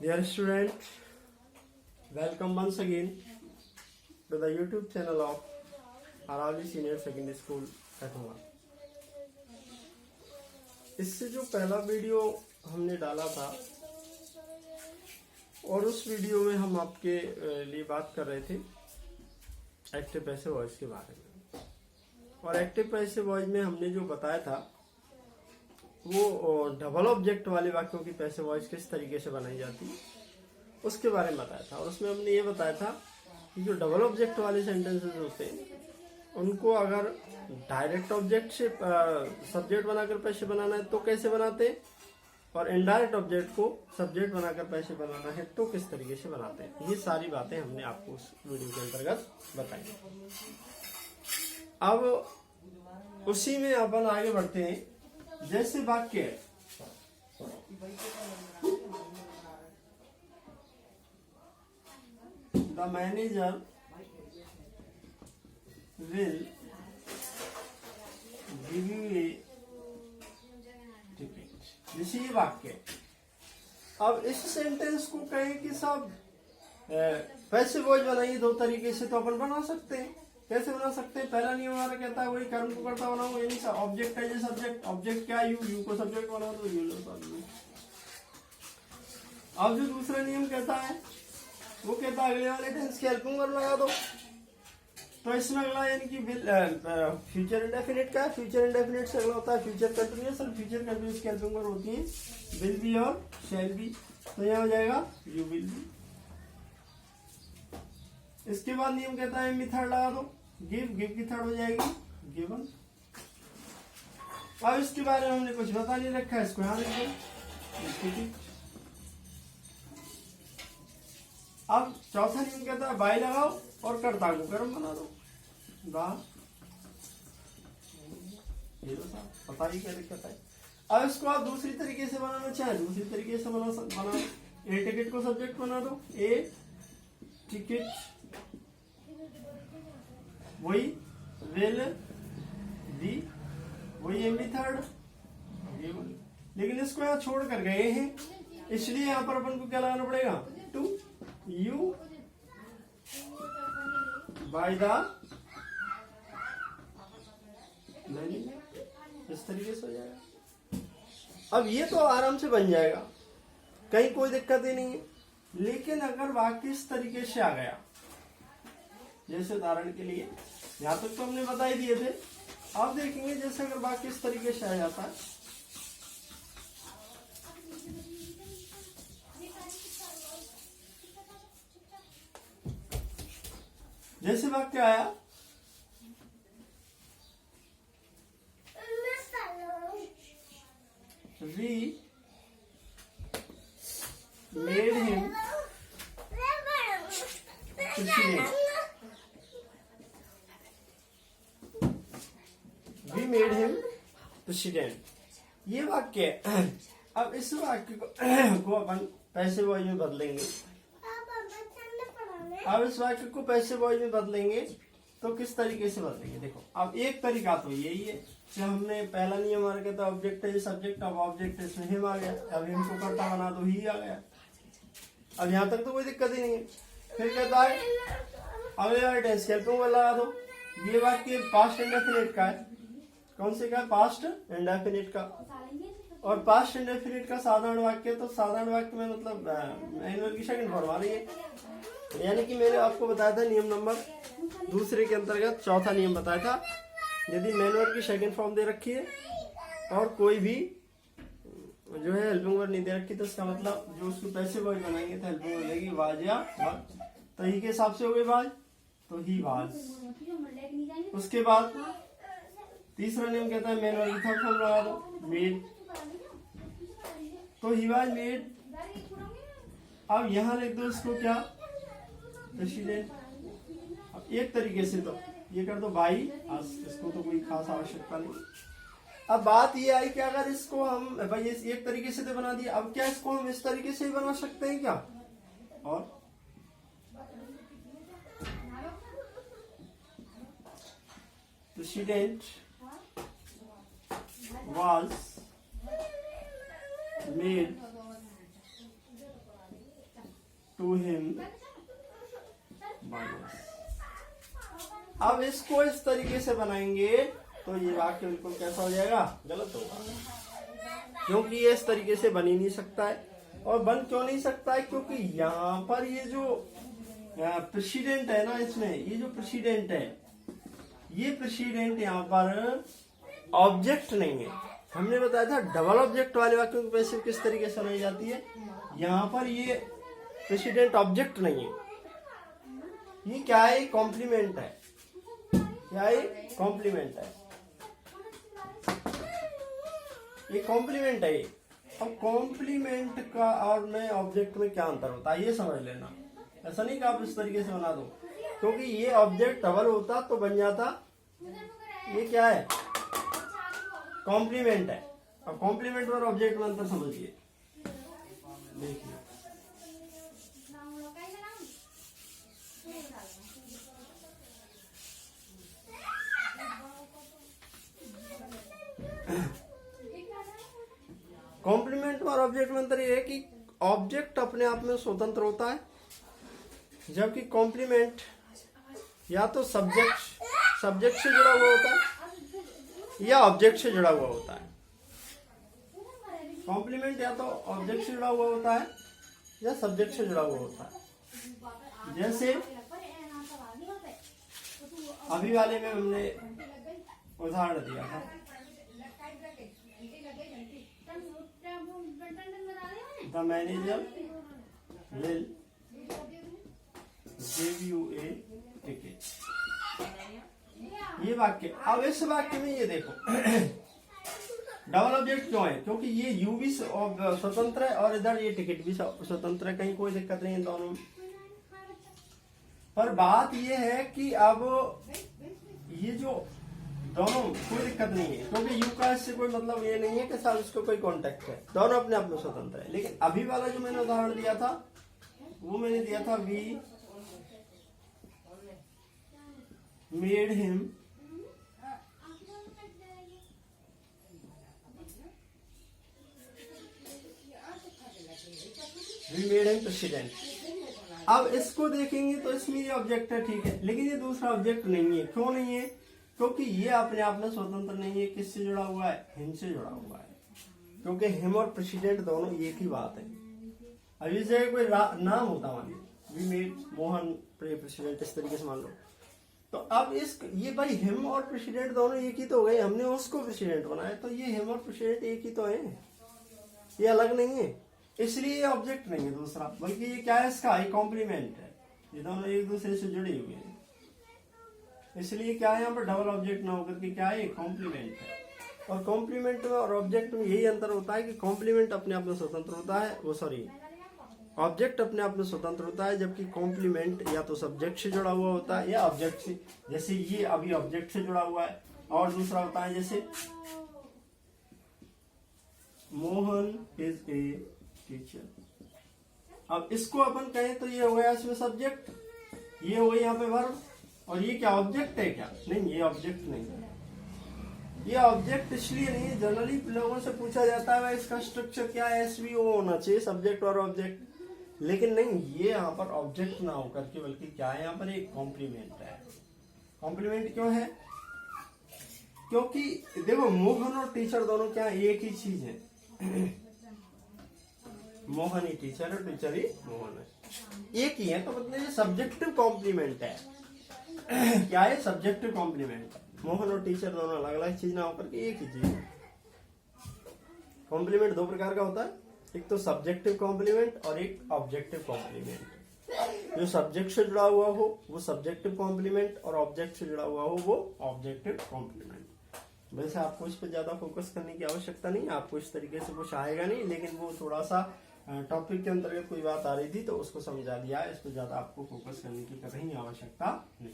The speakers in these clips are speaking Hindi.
Dear student, welcome once again to the YouTube channel of Aravali Senior Secondary School, Kathua. इससे जो पहला वीडियो हमने डाला था और उस वीडियो में हम आपके लिए बात कर रहे थे एक्टिव पैसिव वॉइस के बारे में। और एक्टिव पैसिव वॉइस में हमने जो बताया था वो डबल ऑब्जेक्ट वाले वाक्यों की पैसिव वॉइस किस तरीके से बनाई जाती है उसके बारे में बताया था। और उसमें हमने ये बताया था कि जो डबल ऑब्जेक्ट वाले सेंटेंसेस होते हैं उनको अगर डायरेक्ट ऑब्जेक्ट से सब्जेक्ट बनाकर पैसे बनाना है तो कैसे बनाते हैं, और इनडायरेक्ट ऑब्जेक्ट को सब्जेक्ट बनाकर पैसे बनाना है तो किस तरीके से बनाते हैं। ये सारी बातें हमने आपको उस वीडियो के अंतर्गत बताई। अब उसी में अपन आगे बढ़ते हैं। जैसे वाक्य the manager will give U A ticket, जैसे ये वाक्य। अब इस सेंटेंस को कहें कि सब पैसे वॉइस बनाइए दो तरीके से, तो अपन बना सकते हैं। कैसे बना सकते हैं? पहला नियम हमारा कहता है वही कर्म को करता बनाओ, यानी ऑब्जेक्ट है ये सब्जेक्ट, ऑब्जेक्ट क्या यू, यू को सब्जेक्ट बनाओ तो यू सब्जेक्ट। अब जो दूसरा नियम कहता है वो कहता है अगले वाले टेंस की हेल्पिंग वर्ब लगा दो। तो इसमें अगला यानी कि फ्यूचर इंडेफिनिट का, फ्यूचर इंडेफिनिट से अगला होता है फ्यूचर कंटिन्यूअस, और फ्यूचर कंटिन्यूअस की हेल्पिंग वर्ब होती है विल बी और शैल बी। तो यहाँ हो जाएगा यू विल बी। इसके बाद नियम कहता है मेथड लगा दो, गिव, गिव की थर्ड हो जाएगी गिवन। अब इसके बारे में हमने कुछ बता नहीं रखा है, इसको यहाँ लिख दो। अब चौथा नियम कहता है बाय लगाओ और कर्ता को कर्म बना दो। ये तो पता ही क्या दिक्कत है। अब इसको आप दूसरी तरीके से बनाना चाहे दूसरी तरीके से बना ए टिकट को सब्जेक्ट बना दो, ए टिकट वही विल बी वही एम बी थर्ड। लेकिन इसको यहाँ छोड़ कर गए हैं, इसलिए यहाँ पर अपन को क्या लगाना पड़ेगा? To you buy the money, इस तरीके से हो जाएगा। अब ये तो आराम से बन जाएगा, कहीं कोई दिक्कत ही नहीं है। लेकिन अगर वाक्य इस तरीके से आ गया, जैसे उदाहरण के लिए यहाँ तक तो हमने बता ही दिए थे, आप देखेंगे जैसे अगर वाक्य इस तरीके से आ जाता है, जैसे वाक्य आया we made him president, we made him president, ये वाक्य। अब इस वाक्य को अपन पैसे वॉइस में बदलेंगे। अब इस वाक्य को पैसे वॉइस में बदलेंगे तो किस तरीके से बदलेंगे? देखो, अब एक तरीका तो यही है कि हमने पहला नियम हमारा कहता है ऑब्जेक्ट है ये सब्जेक्ट, अब ऑब्जेक्ट इसमें हिम आ गया, अब हिम को करता बना दो ही आ गया। अब यहाँ तक तो कोई दिक्कत ही नहीं है। फिर कहता है अगले वाले टेंस की हेल्पिंग वर्ब लगा दो। ये वाक्य पास्ट इंडेफिनिट का है। कौन से का? पास्ट इंडेफिनिट का। और पास्ट इंडेफिनिट का साधारण वाक्य, तो साधारण वाक्य में मतलब मेन वर्ब की सेकंड फॉर्म आ रही है। यानी कि मैंने आपको बताया था नियम नंबर दूसरे के अंतर्गत चौथा नियम बताया था, यदि मेन वर्ब की सेकंड फॉर्म दे रखी है और कोई भी जो है हेल्पिंग वर्ब नहीं दे रखी, तो इसका मतलब जो उसको पैसे वॉइस बनाएंगे तो हेल्पिंग वर्ब लगेगी वाज या वर्ब। तो ही के हिसाब से हो गई वाज, तो ही वाज। उसके बाद तीसरा नियम कहता है मेन वर्ब की थर्ड फॉर्म लगा दो, मेड, तो ही वाज मेड। अब यहाँ लिख दो इसको क्या? प्रेसिडेंट। अब एक तरीके से तो ये कर दो बाई, इसको तो कोई खास आवश्यकता नहीं। अब बात ये आई कि अगर इसको हम भाई एक तरीके से तो बना दिया, अब क्या इसको हम इस तरीके से ही बना सकते हैं क्या? और president was made to him by us. अब इसको इस तरीके से बनाएंगे तो ये वाक्य बिल्कुल कैसा हो जाएगा, गलत होगा, क्योंकि ये इस तरीके से बन ही नहीं सकता है। और बन क्यों नहीं सकता है, क्योंकि यहाँ पर ये जो प्रेसिडेंट है ना, इसमें ये जो प्रेसिडेंट है, ये प्रेसिडेंट यहाँ पर ऑब्जेक्ट नहीं है। हमने बताया था डबल ऑब्जेक्ट वाले वाक्यों की पैसिव किस तरीके से बनाई जाती है। यहाँ पर ये प्रेसिडेंट ऑब्जेक्ट नहीं है, ये क्या है, कॉम्प्लीमेंट है। क्या है, कॉम्प्लीमेंट है, ये कॉम्प्लीमेंट है। अब कॉम्प्लीमेंट का और में ऑब्जेक्ट में क्या अंतर होता है ये समझ लेना। ऐसा नहीं कि आप इस तरीके से बना दो, क्योंकि ये ऑब्जेक्ट डबल होता तो बन जाता, ये क्या है, कॉम्प्लीमेंट है। अब कॉम्प्लीमेंट और ऑब्जेक्ट में अंतर समझिए, देखिए कॉम्प्लीमेंट और ऑब्जेक्ट में अंतर ये है कि ऑब्जेक्ट अपने आप में स्वतंत्र होता है, जबकि कॉम्प्लीमेंट या तो सब्जेक्ट से जुड़ा हुआ होता है या ऑब्जेक्ट से जुड़ा हुआ होता है। कॉम्प्लीमेंट या तो ऑब्जेक्ट से जुड़ा हुआ होता है या सब्जेक्ट से जुड़ा हुआ होता है। जैसे अभी वाले में हमने उदाहरण दिया था, the manager will give U A ticket, ये वाक्य। अब इस वाक्य में ये देखो डबल ऑब्जेक्ट क्यों है, क्योंकि ये यू भी स्वतंत्र है और इधर ये टिकट भी स्वतंत्र है, कहीं कोई दिक्कत नहीं है दोनों में। पर बात ये है कि अब ये जो दोनों कोई दिक्कत नहीं है, क्योंकि यू का इससे कोई मतलब ये नहीं है कि साथ उसको कोई कांटेक्ट है, दोनों अपने आप में स्वतंत्र है। लेकिन अभी वाला जो मैंने उदाहरण दिया था वो मैंने दिया था वी मेड हिम प्रेसिडेंट। अब इसको देखेंगे तो इसमें ये ऑब्जेक्ट है, ठीक है, लेकिन ये दूसरा ऑब्जेक्ट नहीं है। क्यों नहीं है, क्योंकि ये अपने आप में स्वतंत्र नहीं है। किससे जुड़ा हुआ है, हिम से जुड़ा हुआ है, क्योंकि हिम और प्रेसिडेंट दोनों एक ही बात है। अब इस जगह कोई नाम होता, मान लो वी मेड मोहन प्रेसिडेंट, इस तरीके से मान लो, तो अब ये भाई हिम और प्रेसिडेंट दोनों एक ही तो हो गए, हमने उसको प्रेसिडेंट बनाया, तो ये हिम और प्रेसिडेंट एक ही तो है, ये अलग नहीं है, इसलिए ये ऑब्जेक्ट नहीं है दूसरा, बल्कि ये क्या है, इसका ही कॉम्प्लीमेंट है। ये दोनों एक दूसरे से जुड़े हुए हैं, इसलिए क्या है यहाँ पर डबल ऑब्जेक्ट ना होकर के क्या है, कॉम्प्लीमेंट है। और कॉम्प्लीमेंट में और ऑब्जेक्ट में यही अंतर होता है कि कॉम्प्लीमेंट अपने आप में स्वतंत्र होता है, वो सॉरी ऑब्जेक्ट अपने आप में स्वतंत्र होता है, जबकि कॉम्प्लीमेंट या तो सब्जेक्ट से जुड़ा हुआ होता है या ऑब्जेक्ट से। जैसे ये अभी ऑब्जेक्ट से जुड़ा हुआ है, और दूसरा होता है जैसे मोहन इज ए टीचर। अब इसको अपन कहें तो ये हो गया इसमें सब्जेक्ट, ये हो गया यहाँ पे वर्ब, और ये क्या ऑब्जेक्ट है क्या, नहीं ये ऑब्जेक्ट नहीं है। ये ऑब्जेक्ट इसलिए नहीं है, जनरली लोगों से पूछा जाता है इसका स्ट्रक्चर क्या है, SVO होना चाहिए, सब्जेक्ट और ऑब्जेक्ट, लेकिन नहीं, ये यहाँ पर ऑब्जेक्ट ना होकर के बल्कि क्या है, यहाँ पर एक कॉम्प्लीमेंट है। कॉम्प्लीमेंट क्यों है, क्योंकि देखो मोहन और टीचर दोनों क्या एक ही चीज है। मोहन ही टीचर है, टीचर ही मोहन है, एक ही है, तो मतलब ये सब्जेक्टिव कॉम्प्लीमेंट है। क्या है, सब्जेक्टिव कॉम्प्लीमेंट। मोहन और टीचर दोनों अलग अलग चीज ना होकर के एक ही चीज है। कॉम्प्लीमेंट दो प्रकार का होता है, एक तो सब्जेक्टिव कॉम्प्लीमेंट और एक ऑब्जेक्टिव कॉम्प्लीमेंट। जो सब्जेक्ट से जुड़ा हुआ हो वो सब्जेक्टिव कॉम्प्लीमेंट, और ऑब्जेक्ट से जुड़ा हुआ हो वो ऑब्जेक्टिव कॉम्प्लीमेंट। वैसे आपको इस पर ज्यादा फोकस करने की आवश्यकता नहीं, आपको इस तरीके से कुछ आएगा नहीं, लेकिन वो थोड़ा सा टॉपिक के अंतर्गत कोई बात आ रही थी तो उसको समझा दिया है, इस पर ज्यादा आपको फोकस करने की कहीं आवश्यकता नहीं।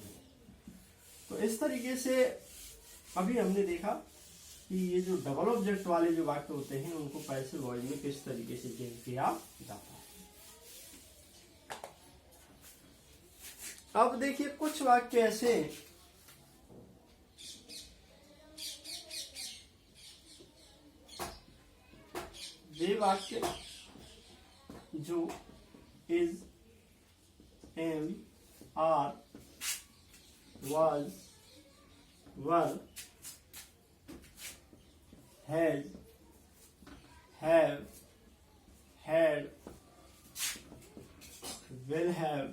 तो इस तरीके से अभी हमने देखा कि ये जो डबल ऑब्जेक्ट वाले जो वाक्य होते हैं उनको पैसिव वॉइस में किस तरीके से चेंज किया जाता है। अब देखिए कुछ वाक्य ऐसे वे वाक्य जो is am, are, was, were, has, have, had, will have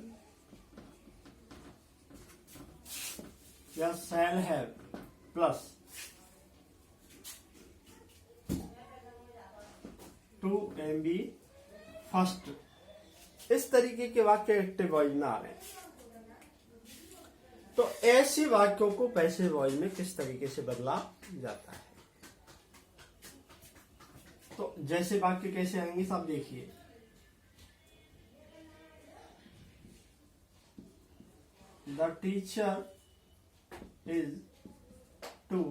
या shall have plus to M V first, इस तरीके के वाक्य एक्टिव वॉइस में आ रहे हैं। तो ऐसे वाक्यों को पैसिव वॉइस में किस तरीके से बदला जाता है। तो जैसे वाक्य कैसे आएंगे सब देखिए। The teacher is to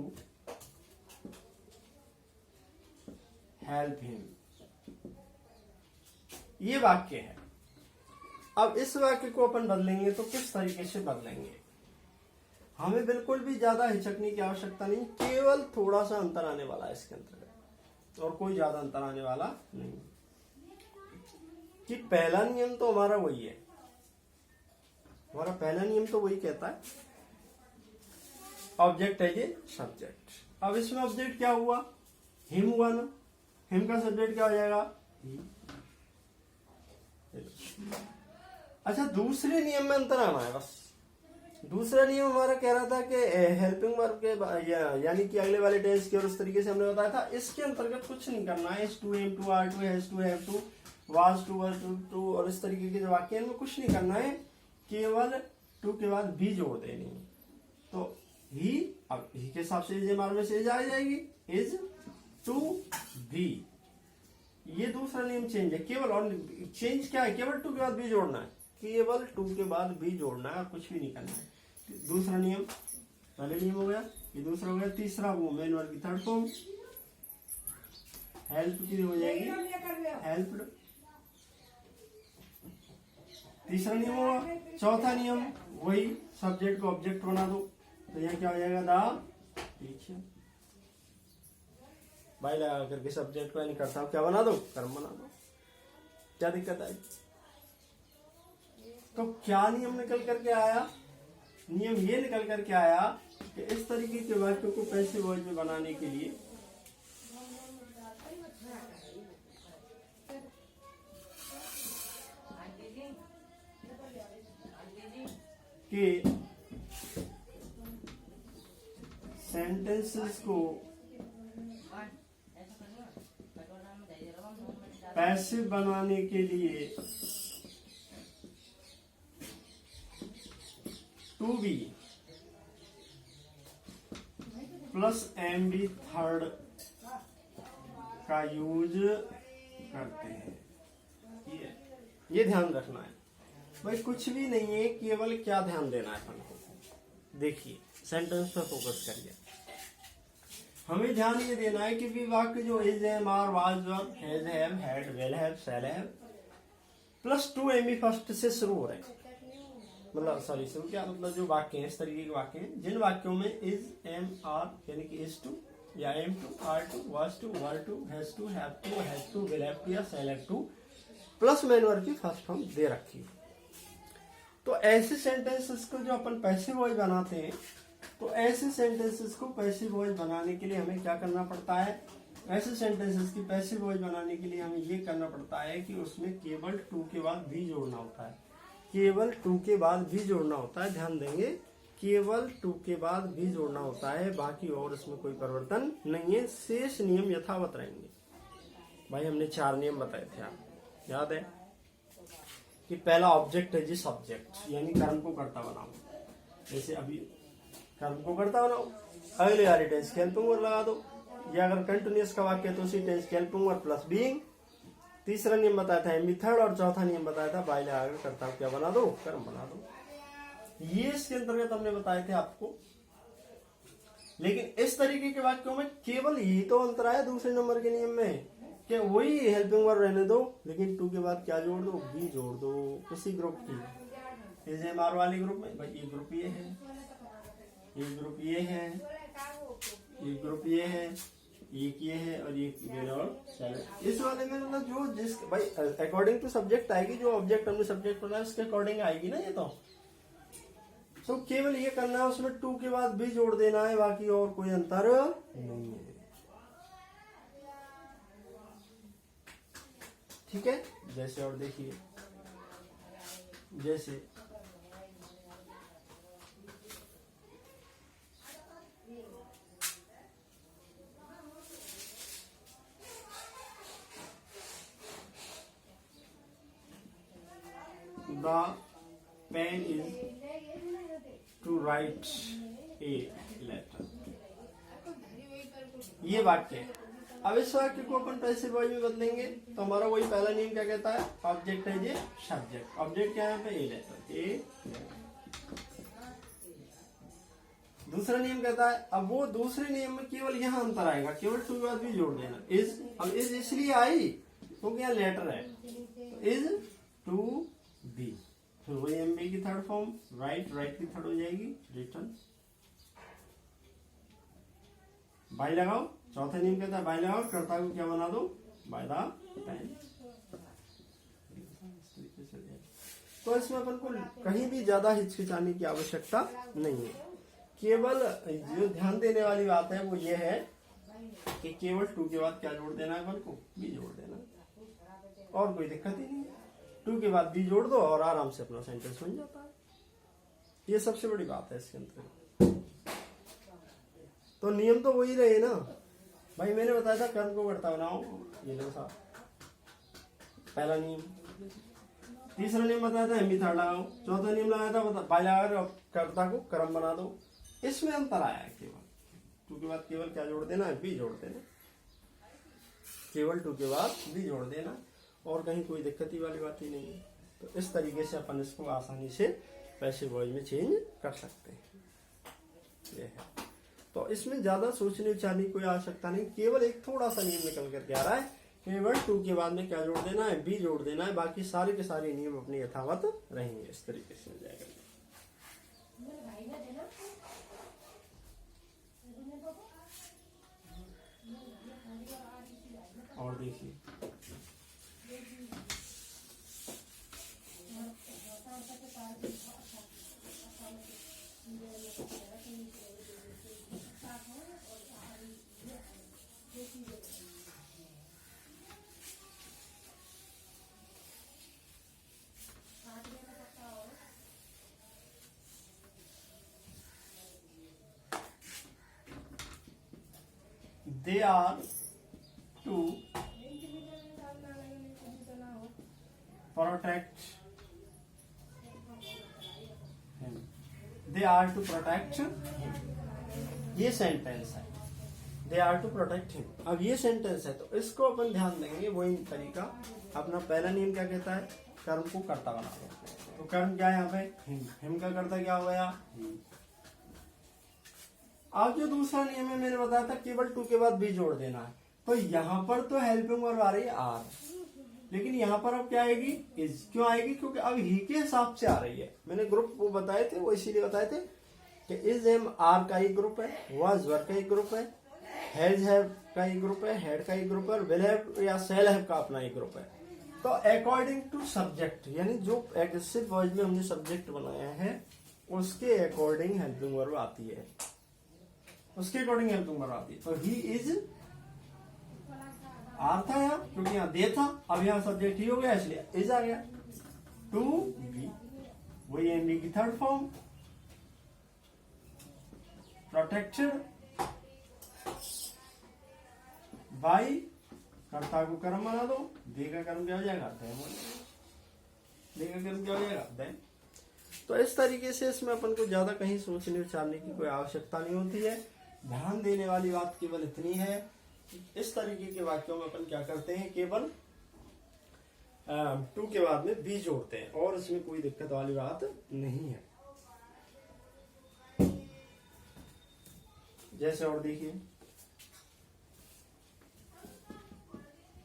help him, ये वाक्य है। अब इस वाक्य को अपन बदलेंगे तो किस तरीके से बदलेंगे। हमें बिल्कुल भी ज्यादा हिचकने की आवश्यकता नहीं, केवल थोड़ा सा अंतर आने वाला है इसके अंतर्गत और कोई ज्यादा अंतर आने वाला नहीं। कि पहला नियम तो हमारा वही है, हमारा पहला नियम तो वही कहता है ऑब्जेक्ट है ये सब्जेक्ट। अब इसमें ऑब्जेक्ट क्या हुआ, हिम हुआ ना, हिम का सब्जेक्ट क्या हो जाएगा ही। अच्छा दूसरे नियम में अंतर आना है बस। दूसरा नियम हमारा कह रहा था कि हेल्पिंग वर्ब के यानी कि अगले वाले टेंस की और उस तरीके से हमने बताया था। इसके अंतर्गत कुछ नहीं करना है। Is to am to are to has to have to was to were to और इस तरीके के जो वाक्य इनमें कुछ नहीं करना है, केवल टू के बाद भी जोड़ देनी है। तो ही, अब ही के हिसाब से इज में से इज आ जाएगी, इज टू भी। ये दूसरा नियम चेंज है, केवल और चेंज क्या है, केवल टू के बाद भी जोड़ना है, केवल टू के बाद भी जोड़ना है और कुछ भी नहीं करना है। दूसरा नियम, पहले नियम हो गया, ये दूसरा हो गया। तीसरा वो मेन वर्ब की थर्ड फॉर्म हेल्प की हो जाएगी हेल्प्ड, तीसरा नियम होगा। चौथा नियम वही, सब्जेक्ट को ऑब्जेक्ट बना दो, तो यह क्या हो जाएगा द टीचर। भाई लगा करके सब्जेक्ट को नहीं करता क्या बना दो, कर्म बना दो, क्या दिक्कत आई। तो क्या नियम निकल करके आया, नियम ये निकल करके आया कि इस तरीके के वाक्यों को पैसिव वॉइस में बनाने के लिए कि सेंटेंसेस को पैसिव बनाने के लिए to be plus M V third का यूज करते हैं। ये ध्यान रखना है भाई, कुछ भी नहीं है, केवल क्या ध्यान देना है अपन को। देखिए सेंटेंस पर फोकस करिए। हमें ध्यान ये देना है कि भी वाक्य जो is am are was were has have had will have shall have plus to M V first से शुरू हो रहे हैं। मतलब सॉरी शुरू क्या मतलब जो वाक्य हैं, इस तरीके के वाक्य हैं जिन वाक्यों में इज एम आर यानी कि इज टू या am to are to was to were to has to will have to या shall have to plus main verb की फर्स्ट फॉर्म दे रखी है। तो ऐसे सेंटेंसेस को जो अपन पैसिव वॉइस बनाते हैं, तो ऐसे सेंटेंसेस को पैसिव वॉइस बनाने के लिए हमें क्या करना पड़ता है, ऐसे सेंटेंसेस की पैसिव वॉइस बनाने के लिए हमें ये करना पड़ता है कि उसमें केवल टू के बाद भी जोड़ना होता है, केवल टू के बाद भी जोड़ना होता है। ध्यान देंगे, केवल टू के बाद भी जोड़ना होता है, बाकी और इसमें कोई परिवर्तन नहीं है, शेष नियम यथावत रहेंगे। भाई हमने 4 नियम बताए थे, आप याद है कि पहला ऑब्जेक्ट है जी सब्जेक्ट, यानी कर्म को कर्ता बनाओ। जैसे अभी कर्म को कर्ता बनाओ, अगले वाले टेंस की हेल्पिंग वर्ब लगा दो, या अगर कंटिन्यूअस का वाक्य है तो उसी टेंस की हेल्पिंग वर्ब प्लस बीइंग। तीसरा नियम बताया था एम बी थर्ड, और चौथा नियम बताया था बाय लगाकर कर्ता क्या बना दो, कर्म बना दो। ये इसके अंतर्गत हमने बताए थे आपको। लेकिन इस तरीके के वाक्यों में केवल यही तो अंतर आया दूसरे नंबर के नियम में कि वही हेल्पिंग वर्ब रहने दो, लेकिन टू के बाद क्या जोड़ दो, बी जोड़ दो। इसी ग्रुप की इस एम आर वाले ग्रुप में भाई ये ग्रुप ये है, ये ग्रुप ये है, ये ग्रुप ये है, एक ये है और ये रेड और सैलेड। इस वाले में मतलब जो जिस भाई अकॉर्डिंग टू सब्जेक्ट आएगी, जो ऑब्जेक्ट हमने सब्जेक्ट बनाया उसके अकॉर्डिंग आएगी ना ये तो केवल ये करना है, उसमें टू के बाद भी जोड़ देना है, बाकी और कोई अंतर नहीं है। ठीक है, जैसे और देखिए, जैसे the pen is to write a letter। ये वाक्य है। अब इस वाक्य को अपन पैसिव वॉइस में बदलेंगे तो हमारा वही पहला नियम क्या कहता है, ऑब्जेक्ट है ये सब्जेक्ट, ऑब्जेक्ट क्या है यहाँ पे ए लेटर, ए। दूसरा नियम कहता है, अब वो दूसरे नियम में केवल यहाँ अंतर आएगा, केवल टू के बाद भी जोड़ देना, इज। अब इज इसलिए आई क्योंकि यहाँ लेटर है, इज टू बी, फिर वही एम बी की थर्ड फॉर्म, राइट, राइट की थर्ड हो जाएगी रिटर्न। बाई लगाओ, चौथे नियम कहता है बाई लगाओ, कर्ता को क्या बना दो, बाय द पेन। तो इसमें अपन को कहीं भी ज्यादा हिचकिचाने की आवश्यकता नहीं है। केवल जो ध्यान देने वाली बात है वो ये है कि केवल टू के बाद क्या जोड़ देना है अपन को, बी जोड़ देना, और कोई दिक्कत ही नहीं है। टू के बाद बी जोड़ दो और आराम से अपना सेंटेंस बन जाता है। ये सबसे बड़ी बात है इसके अंदर। तो नियम तो वही रहे ना भाई, मैंने बताया था कर्म को कर्ता बनाओ, ये लो साहब पहला नियम। तीसरा नियम बताया था एम बी थर्ड लगाओ। चौथा नियम लगाया था बाय लगा कर्ता को कर्म बना दो। इसमें अंतर आया है, केवल टू के बाद केवल क्या जोड़ देना है, बी जोड़ देना, केवल टू के बाद बी जोड़ देना, और कहीं कोई दिक्कत ही वाली बात ही नहीं है। तो इस तरीके से अपन इसको आसानी से पैसिव वॉइस में चेंज कर सकते हैं। ये है, तो इसमें ज्यादा सोचने विचारने की कोई आवश्यकता नहीं, केवल एक थोड़ा सा नियम निकल करके आ रहा है, केवल टू के बाद में क्या जोड़ देना है, बी जोड़ देना है, बाकी सारे के सारे नियम अपने यथावत रहेंगे। इस तरीके से हो जाएगा। और देखिए they are to protect him, they are to protect him। ये सेंटेंस है, they are to protect him। अब ये सेंटेंस है तो इसको अपन ध्यान देंगे वही तरीका। अपना पहला नियम क्या कहता है, कर्म को कर्ता बना दो। तो कर्म क्या है यहाँ पे, हिम, हिम का कर्ता क्या हो गया, अब जो दूसरा नियम है मैंने बताया था केवल टू के बाद बी जोड़ देना है। तो यहाँ पर तो हेल्पिंग वर्ब आ रही है आर, लेकिन यहाँ पर अब क्या आएगी, इज। क्यों आएगी, क्योंकि अब ही के हिसाब से आ रही है। मैंने ग्रुप वो बताए थे, वो इसीलिए बताए थे कि इज एम आर का ही ग्रुप है, वाज वर का ही ग्रुप है, हैज हैव का ही ग्रुप है, हैड का ही ग्रुप है, विल हैव या सेल हैव का अपना ही ग्रुप है। तो अकॉर्डिंग टू सब्जेक्ट, यानी जो एग्रेसिव वॉइस में हमने सब्जेक्ट बनाया है उसके अकॉर्डिंग हेल्पिंग वर्ब आती है, उसके अकॉर्डिंग हेल्पिंग वर्ब आती है। तो ही इज आर था यहाँ, क्योंकि यहाँ दे था, अब यहाँ सब्जेक्ट ही हो गया इसलिए इज आ गया। टू बी, वही एम बी की थर्ड फॉर्म, प्रोटेक्टेड बाई, कर्ता को कर्म बना दो, दे का कर्म क्या हो जाएगा, दे का कर्म क्या हो जाएगा, देन। तो इस तरीके से इसमें अपन को ज्यादा कहीं सोचने विचारने की कोई आवश्यकता नहीं होती है। ध्यान देने वाली बात केवल इतनी है, इस तरीके के वाक्यों में अपन क्या करते हैं, केवल टू के बाद में बी जोड़ते हैं, और इसमें कोई दिक्कत वाली बात नहीं है। जैसे और देखिए,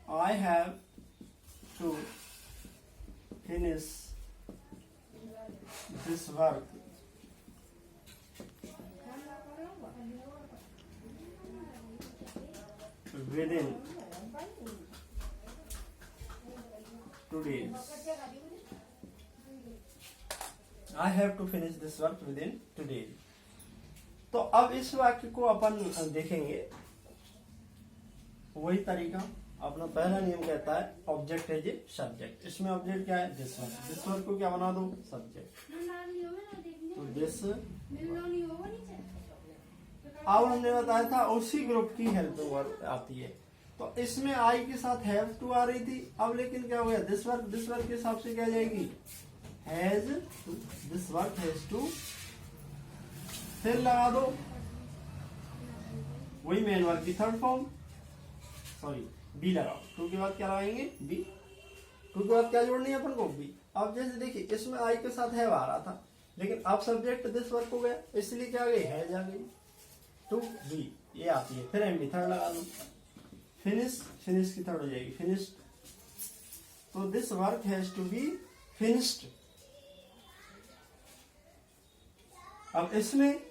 I have to finish this work within 2 days. I have to finish this work within 2 days. तो अब इस वाक्य को अपन देखेंगे वही तरीका। अपना पहला नियम कहता है ऑब्जेक्ट है जी सब्जेक्ट। इसमें ऑब्जेक्ट क्या है? This work. दिस वर्क को क्या बना दो? सब्जेक्ट। तो दिस अब हमने बताया था उसी ग्रुप की हेल्पिंग वर्क आती है। तो इसमें आई के साथ हैव टू आ रही थी, अब लेकिन क्या हो गया? दिस वर्क के हिसाब से क्या आ जाएगी? Has to. This work has to, फिर लगा दो वही मेन वर्क की थर्ड फॉर्म, सॉरी बी लगाओ। टू के बाद क्या लगाएंगे? बी। टू के बाद क्या जोड़नी है अपन को? बी। अब जैसे देखिए इसमें आई के साथ हैव आ रहा था, लेकिन अब सब्जेक्ट दिस वर्क हो गया, इसलिए क्या आ गई? हैज आ गई। टू बी ये आती है, फिर एम बी थर्ड लगा दो। फिनिश की थर्ड हो जाएगी फिनिश्ड। तो this work has to be finished. अब इसमें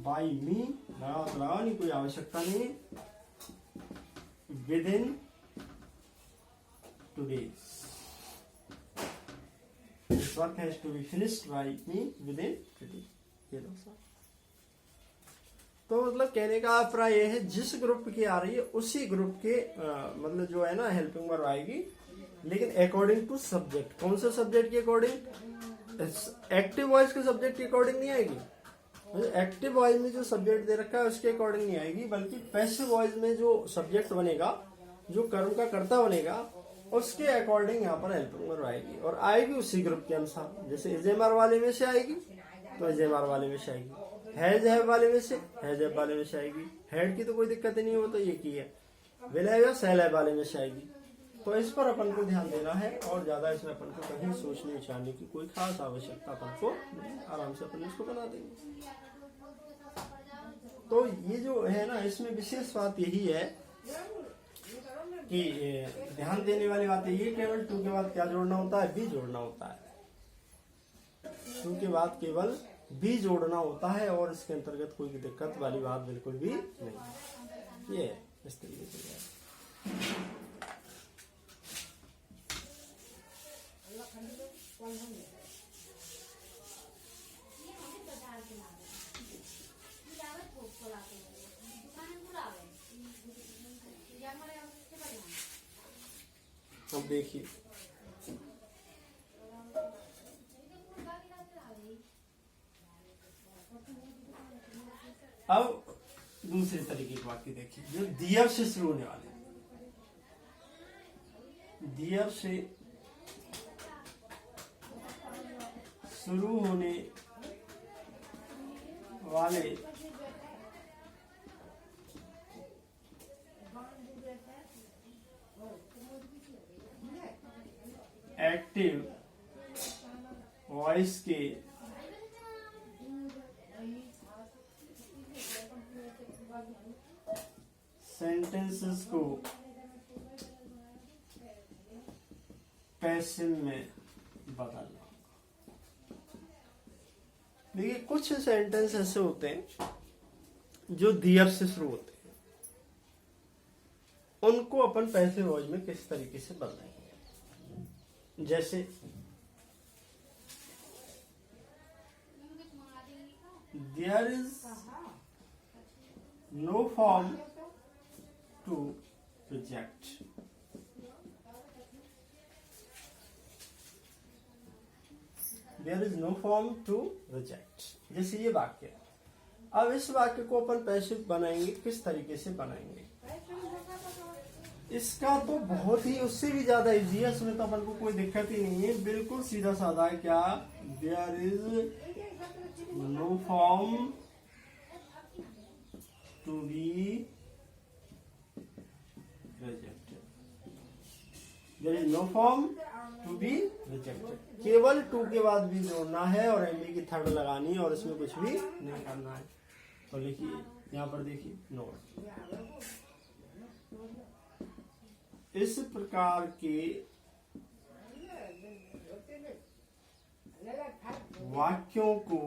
बाई मी लगाओ नहीं, कोई आवश्यकता नहीं है। Within 2 days this work has to be finished by me within 2 days। ये लो सर। तो मतलब कहने का अभिप्राय ये है जिस ग्रुप की आ रही है उसी ग्रुप के मतलब जो है ना हेल्पिंग वर्ब आएगी, लेकिन अकॉर्डिंग टू सब्जेक्ट। कौन से सब्जेक्ट के अकॉर्डिंग? एक्टिव वॉइस के सब्जेक्ट के अकॉर्डिंग नहीं आएगी। एक्टिव वॉइस में जो सब्जेक्ट दे रखा है उसके अकॉर्डिंग नहीं आएगी, बल्कि पैसिव वॉइस में जो सब्जेक्ट बनेगा, जो कर्म का कर्ता बनेगा, उसके अकॉर्डिंग यहाँ पर हेल्पिंग वर्ब आएगी। और आएगी उसी ग्रुप के अनुसार। जैसे इजेमार वाले में से आएगी तो इजेमार वाले में से आएगी, हैज हैव वाले में से हैज हैव वाले में से आएगी। हेड की तो कोई दिक्कत नहीं है, वो तो एक ही है। विल हैव या शैल हैव वाले में से आएगी। तो इस पर अपन को ध्यान देना है, और ज्यादा इसमें अपन को कहीं सोचने विचारने की कोई खास आवश्यकता अपन को, आराम से अपन इसको बना देंगे। तो ये जो है ना, इसमें विशेष बात यही है कि ध्यान देने वाली बात ये केवल टू के बाद क्या जोड़ना होता है? बी जोड़ना होता है। टू के बाद केवल बी जोड़ना होता है, और इसके अंतर्गत कोई दिक्कत वाली बात बिल्कुल भी नहीं। ये इस तरीके से अब देखिए, अब दूसरे तरीके की वाक्य देखिए जो दियर से शुरू होने वाले। दियर से शुरू होने वाले एक्टिव वॉइस के सेंटेंसेस को पैसिव में बदलना। देखिए कुछ सेंटेंस ऐसे होते हैं जो दियर से शुरू होते हैं, उनको अपन पैसिव वॉइस में किस तरीके से बदलेंगे। जैसे there is no form to reject. There is no form to reject, जैसे ये वाक्य। अब इस वाक्य को अपन पैसिव बनाएंगे, किस तरीके से बनाएंगे? इसका तो बहुत ही उससे भी ज्यादा इजी है, इसमें तो अपन को कोई दिक्कत ही नहीं है, बिल्कुल सीधा साधा है। क्या? There is no form to be rejected. There is no form to be rejected. केवल टू के बाद भी जोड़ना है और एमबी की थर्ड लगानी है, और इसमें कुछ भी नहीं करना है। तो लिखिए यहाँ पर, देखिए नोट। इस प्रकार के वाक्यों को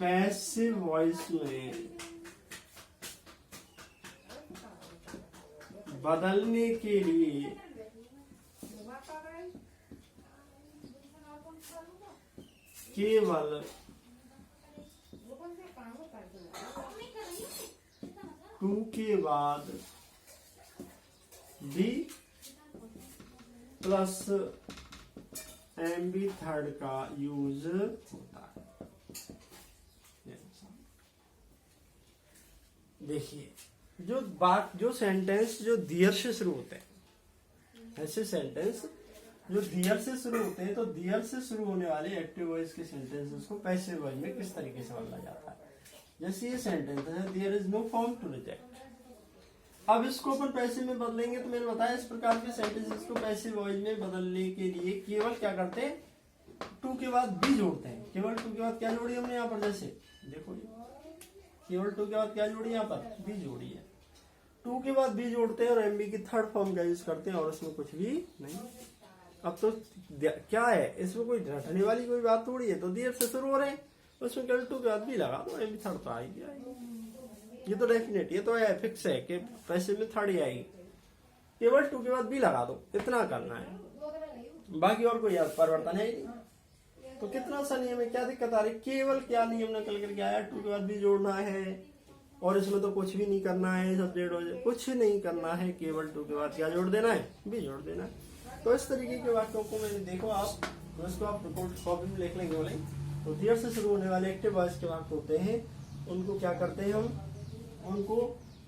पैसिव वॉइस में बदलने के लिए केवल टू के बाद बी प्लस एमबी थर्ड का यूज होता है। देखिए जो सेंटेंस जो दियर से शुरू होते हैं, ऐसे सेंटेंस जो दियर से शुरू होते हैं, तो दियर से शुरू होने वाले एक्टिव वॉइस के सेंटेंसेस को पैसिव वॉइस में किस तरीके से बदला जाता है। जैसे ये सेंटेंस है, there is no form to reject. अब इसको अपन पैसिव में बदलेंगे, तो मैंने बताया इस प्रकार के सेंटेंसेस को पैसिव वॉइस में बदलने के लिए केवल क्या करते हैं, टू के बाद बी जोड़ते हैं। केवल टू के बाद क्या जोड़ी हमने यहाँ पर, जैसे देखो केवल टू के बाद क्या जोड़ी यहाँ पर, बी जोड़ी है। टू के बाद बी जोड़ते हैं और एमबी की थर्ड फॉर्म का यूज करते हैं, और उसमें कुछ भी नहीं। अब तो क्या है, इसमें कोई रटने वाली कोई बात थोड़ी है। तो देर से शुरू हो रहे हैं, उसमें केवल टू के बाद भी लगा दो, एमबी थर्ड तो आएगी। ये तो डेफिनेट, ये तो है, फिक्स है कि पैसे में थर्ड ही आएगी। केवल टू के बाद भी लगा दो, इतना करना है, बाकी और कोई परिवर्तन है ही नहीं। तो कितना सा नियम है, क्या दिक्कत आ रही, केवल क्या नियम निकल करके आया, टू के बाद भी जोड़ना है, और इसमें तो कुछ भी नहीं करना है, सब्जेक्ट कुछ नहीं करना है, केवल टू के बाद क्या जोड़ देना है, बी जोड़ देना है। तो इस तरीके के वाक्यों को मैंने देखो आप, तो इसको आप रिपोर्ट कॉपी में लिख लेंगे बोले। तो देर से शुरू होने वाले एक्टिव वॉइस के वाक्य होते हैं, उनको क्या करते हैं हम, उनको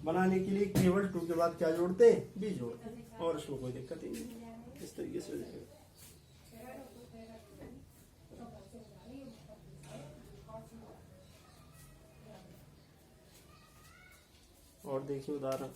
बनाने के लिए केवल टू के बाद क्या जोड़ते हैं, बी जोड़ते हैं, और उसमें कोई दिक्कत ही नहीं। इस तरीके से और देखिए उदाहरण।